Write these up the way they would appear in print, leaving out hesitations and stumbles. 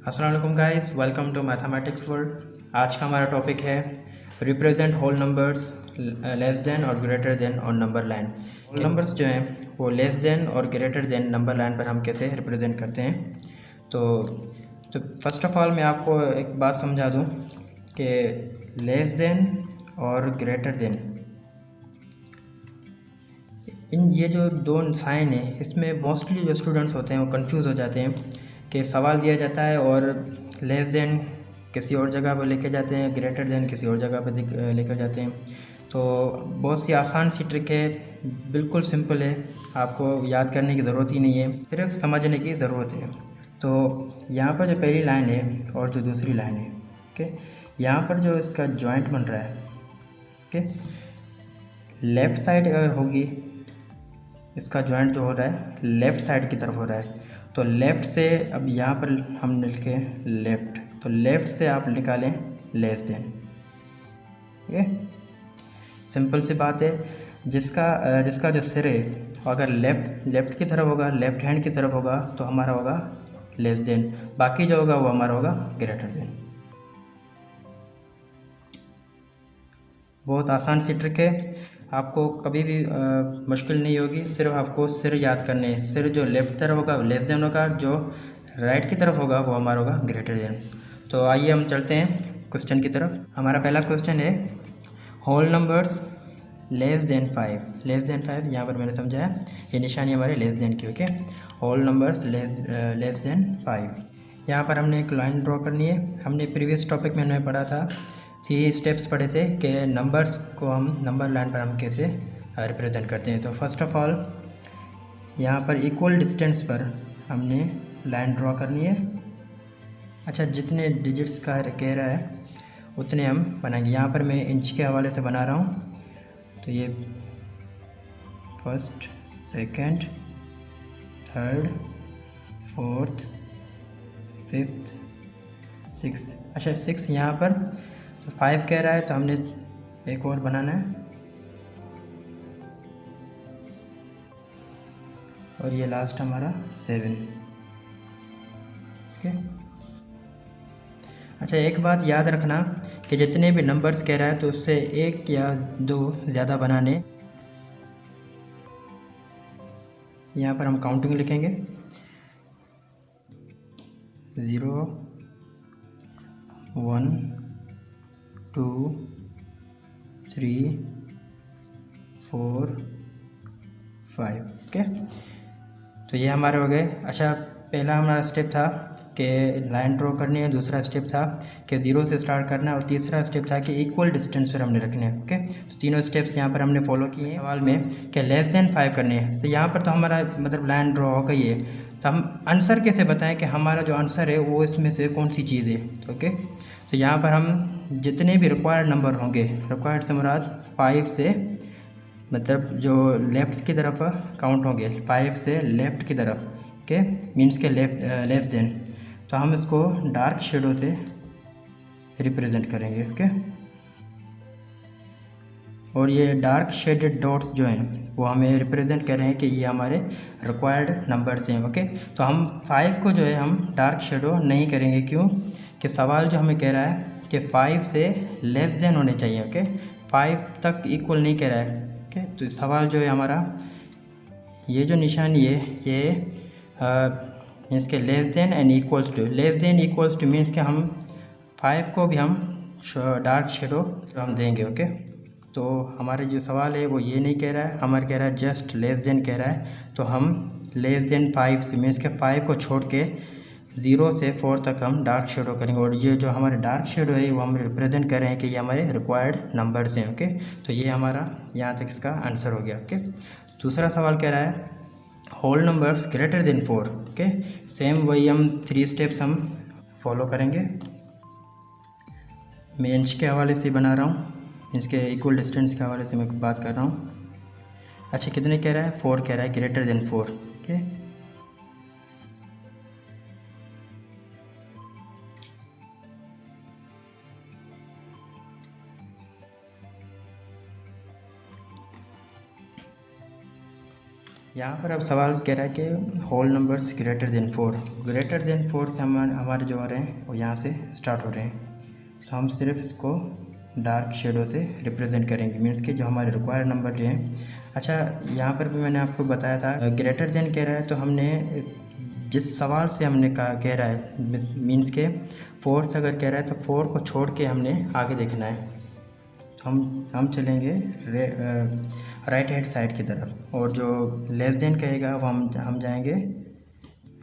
अस्सलाम वालेकुम guys, welcome to mathematics world. आज का हमारा टॉपिक है represent whole numbers less than और ग्रेटर देन और नंबर लाइन। होल नंबर्स जो हैं वो लेस देन और ग्रेटर देन नंबर लाइन पर हम कैसे रिप्रेजेंट करते हैं। तो फर्स्ट ऑफ ऑल मैं आपको एक बात समझा दूं कि लेस देन और ग्रेटर देन, इन ये जो दो साइन है इसमें मोस्टली जो स्टूडेंट्स होते हैं वो कंफ्यूज हो जाते हैं कि सवाल दिया जाता है और लेस देन किसी और जगह पर लेके जाते हैं, ग्रेटर देन किसी और जगह पर लेकर जाते हैं। तो बहुत सी आसान सी ट्रिक है, बिल्कुल सिंपल है, आपको याद करने की ज़रूरत ही नहीं है, सिर्फ समझने की ज़रूरत है। तो यहाँ पर जो पहली लाइन है और जो दूसरी लाइन है, ओके, यहाँ पर जो इसका जॉइंट बन रहा है, ओके, लेफ़्ट साइड अगर होगी, इसका जॉइंट जो हो रहा है लेफ़्ट साइड की तरफ हो रहा है, तो लेफ़्ट से अब यहाँ पर हम लिखे लेफ़्ट, तो लेफ़्ट से आप निकालें लेस देन। ये सिंपल सी बात है। जिसका जो सिर है अगर लेफ़्ट की तरफ होगा, लेफ़्ट हैंड की तरफ होगा, तो हमारा होगा लेस देन, बाकी जो होगा वो हमारा होगा ग्रेटर देन। बहुत आसान सी ट्रिक है, आपको कभी भी मुश्किल नहीं होगी, सिर्फ आपको सिर याद करने हैं। सिर जो लेफ्ट तरफ होगा लेस देन होगा, जो राइट की तरफ होगा वो हमारा होगा ग्रेटर देन। तो आइए हम चलते हैं क्वेश्चन की तरफ। हमारा पहला क्वेश्चन है whole numbers less than 5। Less than 5 यहाँ पर मैंने समझाया, ये निशानी हमारे लेस देन की, okay. Whole numbers less than 5, यहाँ पर हमने एक लाइन ड्रॉ करनी है। हमने प्रीवियस टॉपिक में हमने पढ़ा था, 3 स्टेप्स पढ़े थे कि नंबर्स को हम नंबर लाइन पर हम कैसे रिप्रेजेंट करते हैं। तो फर्स्ट ऑफ ऑल यहाँ पर इक्वल डिस्टेंस पर हमने लाइन ड्रॉ करनी है। अच्छा, जितने डिजिट्स का कह रहा है उतने हम बनाएंगे। यहाँ पर मैं इंच के हवाले से बना रहा हूँ, तो ये first, second, third, fourth, fifth, six. अच्छा, 6 यहाँ पर, तो 5 कह रहा है तो हमने एक और बनाना है, और ये लास्ट हमारा 7, ओके। अच्छा, एक बात याद रखना कि जितने भी नंबर्स कह रहा है तो उससे एक या दो ज़्यादा बनाने। यहाँ पर हम काउंटिंग लिखेंगे, 0, 1, 2, 3, 4, 5, ओके। तो ये हमारे हो गए। अच्छा, पहला हमारा स्टेप था कि लाइन ड्रॉ करनी है, दूसरा स्टेप था कि 0 से स्टार्ट करना है, और तीसरा स्टेप था कि इक्वल डिस्टेंस पर हमने रखने हैं, ओके। तो तीनों स्टेप्स यहाँ पर हमने फॉलो किए हैं। सवाल में कि लेस देन 5 करने हैं, तो यहाँ पर तो हमारा मतलब लाइन ड्रॉ हो गई है, तो हम आंसर कैसे बताएं कि हमारा जो आंसर है वो इसमें से कौन सी चीज़ है, ओके। तो यहाँ पर हम जितने भी रिक्वायर्ड नंबर होंगे, रिक्वायर्ड से मुराद 5 से, मतलब जो लेफ़्ट की तरफ काउंट होंगे, 5 से लेफ़्ट की तरफ, ओके, मीन्स के लेस देन, तो हम इसको डार्क शेडो से रिप्रेजेंट करेंगे, ओके। और ये डार्क शेडेड डॉट्स जो हैं वो हमें रिप्रेजेंट कर रहे हैं कि ये हमारे रिक्वायर्ड नंबर्स हैं, ओके। तो हम 5 को जो है हम डार्क शेडो नहीं करेंगे, क्यों कि सवाल जो हमें कह रहा है कि 5 से लेस देन होने चाहिए, ओके, 5 तक इक्वल नहीं कह रहा है, ओके। तो सवाल जो है हमारा, ये जो निशानी है ये मीन्स के less than and equals to, less than equals to means के हम 5 को भी हम डार्क शेडो हम देंगे, ओके। तो हमारे जो सवाल है वो ये नहीं कह रहा है, हमारा कह रहा है जस्ट लेस देन कह रहा है, तो हम लेस देन 5 से मीन्स के 5 को छोड़ के 0 से 4 तक हम डार्क शेडो करेंगे, और ये जो हमारे डार्क शेडो है वो हम रिप्रेजेंट कर रहे हैं कि ये हमारे रिक्वायर्ड नंबर्स हैं, ओके। तो ये हमारा यहाँ तक इसका आंसर हो गया, ओके। दूसरा सवाल कह रहा है whole numbers greater than 4, okay. Same वही हम 3 स्टेप्स हम फॉलो करेंगे। मैं इंच के हवाले से बना रहा हूँ, इसके इक्वल डिस्टेंस के हवाले से मैं बात कर रहा हूँ। अच्छा, कितने कह रहा है, 4 कह रहा है, ग्रेटर देन 4, ओके। यहाँ पर अब सवाल कह रहा है कि होल नंबर्स ग्रेटर देन 4 से हमारे जो हो रहे हैं वो यहाँ से स्टार्ट हो रहे हैं। तो हम सिर्फ इसको डार्क शेडो से रिप्रेजेंट करेंगे, मीन्स कि जो हमारे रिक्वायर्ड नंबर जो हैं। अच्छा, यहाँ पर भी मैंने आपको बताया था ग्रेटर देन कह रहा है, तो हमने जिस सवाल से हमने कहा कह रहा है मीन्स के 4 से अगर कह रहा है तो 4 को छोड़ के हमने आगे देखना है। तो हम चलेंगे राइट हैंड साइड की तरफ, और जो लेस देन कहेगा वो हम जाएंगे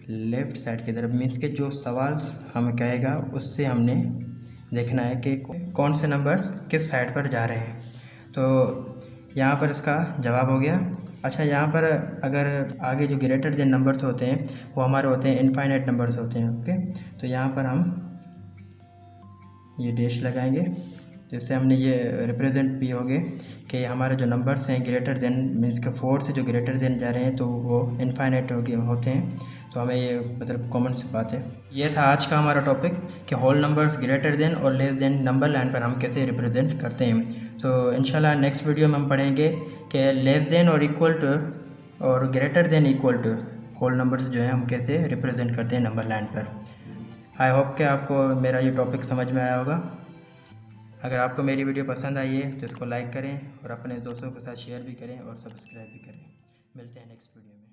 लेफ़्ट साइड की तरफ। मीन्स के जो सवाल हमें कहेगा उससे हमने देखना है कि कौन से नंबर्स किस साइड पर जा रहे हैं। तो यहाँ पर इसका जवाब हो गया। अच्छा, यहाँ पर अगर आगे जो ग्रेटर देन नंबर्स होते हैं वो हमारे होते हैं इनफाइनाइट नंबर्स होते हैं। ओके, तो यहाँ पर हम ये डैश लगाएंगे, जिससे हमने ये रिप्रेजेंट भी हो गए कि हमारे जो नंबर्स हैं ग्रेटर देन मीन्स के 4 से जो ग्रेटर देन जा रहे हैं तो वो इनफाइनाइट होते हैं। तो हमें ये मतलब कॉमन सी बात है। ये था आज का हमारा टॉपिक कि होल नंबर्स ग्रेटर देन और लेस देन नंबर लाइन पर हम कैसे रिप्रेजेंट करते हैं। तो इंशाल्लाह नेक्स्ट वीडियो में हम पढ़ेंगे कि लेस देन और इक्वल टू और greater than equal to whole numbers जो है हम कैसे रिप्रेजेंट करते हैं नंबर लाइन पर। आई होप कि आपको मेरा ये टॉपिक समझ में आया होगा। अगर आपको मेरी वीडियो पसंद आई है तो इसको लाइक करें और अपने दोस्तों के साथ शेयर भी करें और सब्सक्राइब भी करें। मिलते हैं नेक्स्ट वीडियो में।